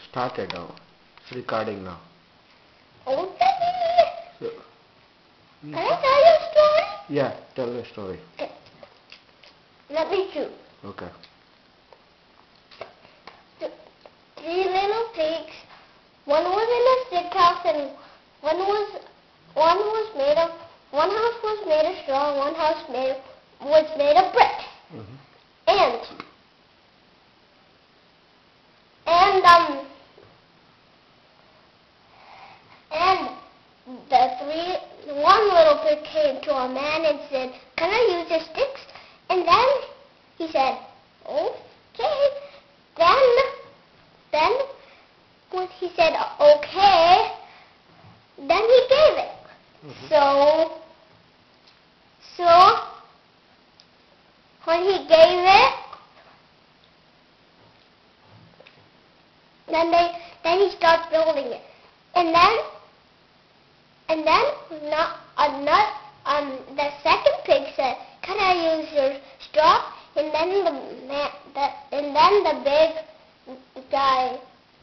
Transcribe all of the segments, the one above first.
started now. It's recording now. Okay. So, Can I tell you a story? yeah, tell the story. Okay. Let me choose. Okay. Three little pigs. One was in a stick house, and one house was made of straw, one house was made of bricks. Mm-hmm. And one little pig came to a man and said, "Can I use your sticks?" And then he said, "Okay." Then when he said, "Okay," then he gave it. Mm-hmm. So when he gave it, then he started building it. And then the second pig said, "Can I use your straw?" And then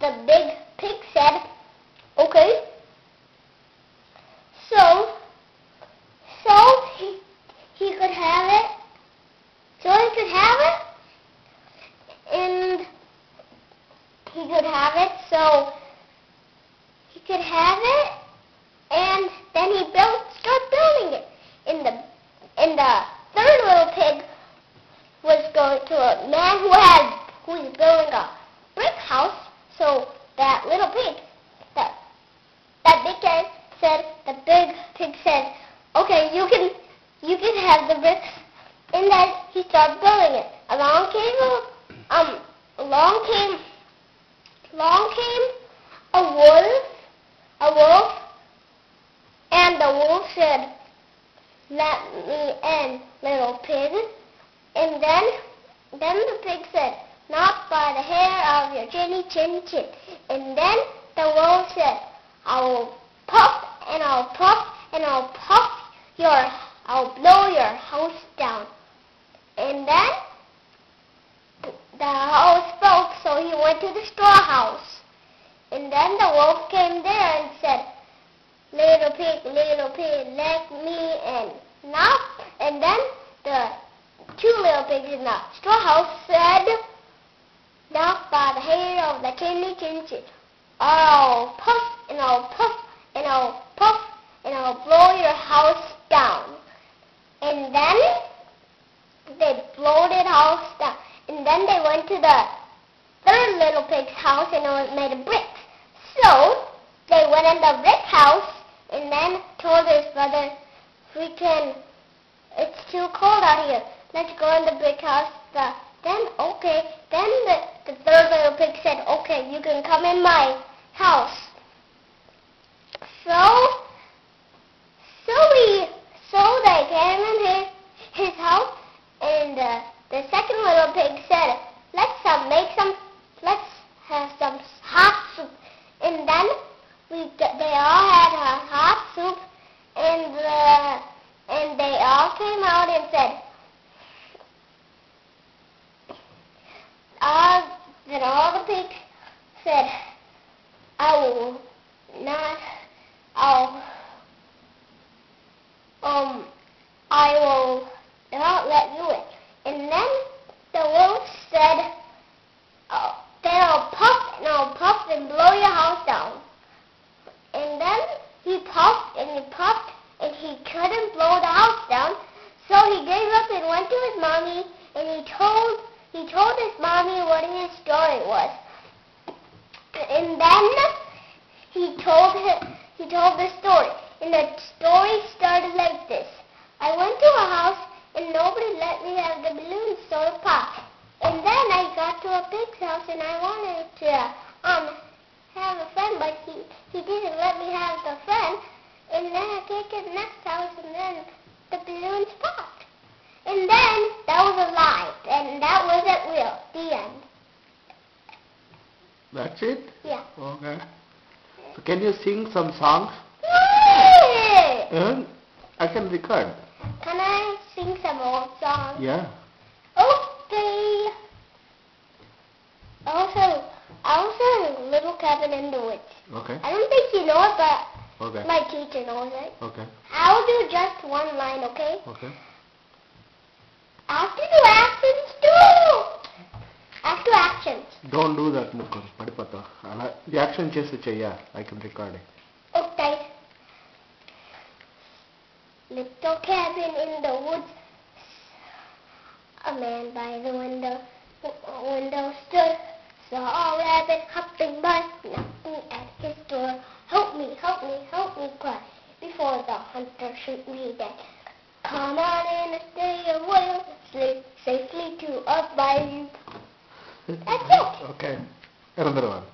the big pig said, "Okay." So he could have it. So he could have it, and he could have it. So he could have it, and then he started building it. And the third little pig was going to a man who was building a brick house. So that little pig, the big pig said, "Okay, you can have the bricks." And then he started building it. Along came a wolf, and the wolf said, "Let me in, little pig." And then the pig said, "Not by the hair of your chinny chin chin." And then the wolf said, "I will puff and I'll puff and I'll I'll blow your house down." And then the house broke, so he went to the straw house. And then the wolf came there and said, little pig, let me in." Now, and then the two little pigs in the straw house said, "Not by the hair of the chinny chin chin. I'll puff and I'll puff and I'll puff and I'll blow your house down." And then they blowed it house down. And then they went to the third little pig's house, and it was made of bricks. So they went in the brick house and then told his brother, "It's too cold out here. Let's go in the brick house." Then the third little pig said, "Okay, you can come in my house." So they came in his house, and the second little pig said, let's have some hot soup." And then they all had hot soup, and they all came out and said, then all the pigs said, I will not let you in." And then the wolf said, "Then I'll puff and blow your house down." And then he puffed and he couldn't blow the house down. So he gave up and went to his mommy, and he told his mommy what his story was. And then he told the story. And the story started like this. "I went to a house and nobody let me have the balloons, so it popped. And then I got to a pig's house and I wanted to have a friend, but he didn't let me have the friend. And then I came to the next house and then the balloons popped." And then that was a lie, and that wasn't real. The end. That's it? Yeah. Okay. So can you sing some songs? I can record. Can I sing some old songs? Yeah. Okay. Also little cabin in the woods. Okay. I don't think you know it, but Okay. my teacher knows it. Okay. I'll do just one line, okay? Okay. After the actions, do! After actions. Don't do that, Mukul. Padipata. The action chesi cheyya. I can record it. Okay. Little cabin in the woods. A man by the window stood. Saw a rabbit hopping by, knocking at his door. Help me, help me, help me, cry, before the hunter shoot me dead. Come on in and stay a while, sleep safely to a bayou. That's it. Okay. Another one.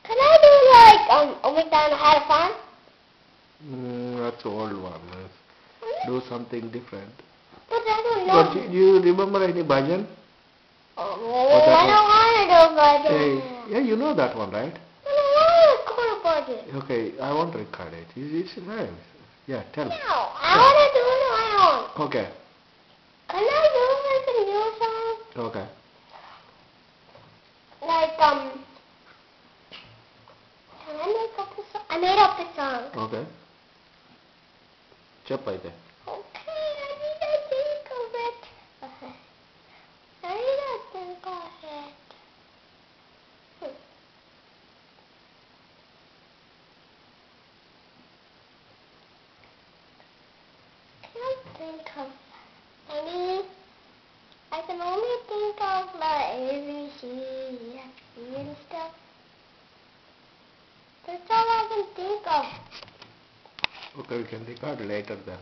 Can I do like Old MacDonald had a farm? That's old one. Do something different. But I don't know. But you remember any bhajan? Oh, I don't want to do budget. Yeah, you know that one, right? I don't want to go to budget. Okay, I want to record it. It's nice. Yeah, tell. No, I want to do it on my own. Okay. Can I do like a new song? Okay. Like, can I make up a song? I made up a song. Okay. Chepaite. Okay, I need to think of it. I need to think of it. Can't think of any. I can only think of like ABC, and stuff. That's all I can think of. Okay, we can record later then.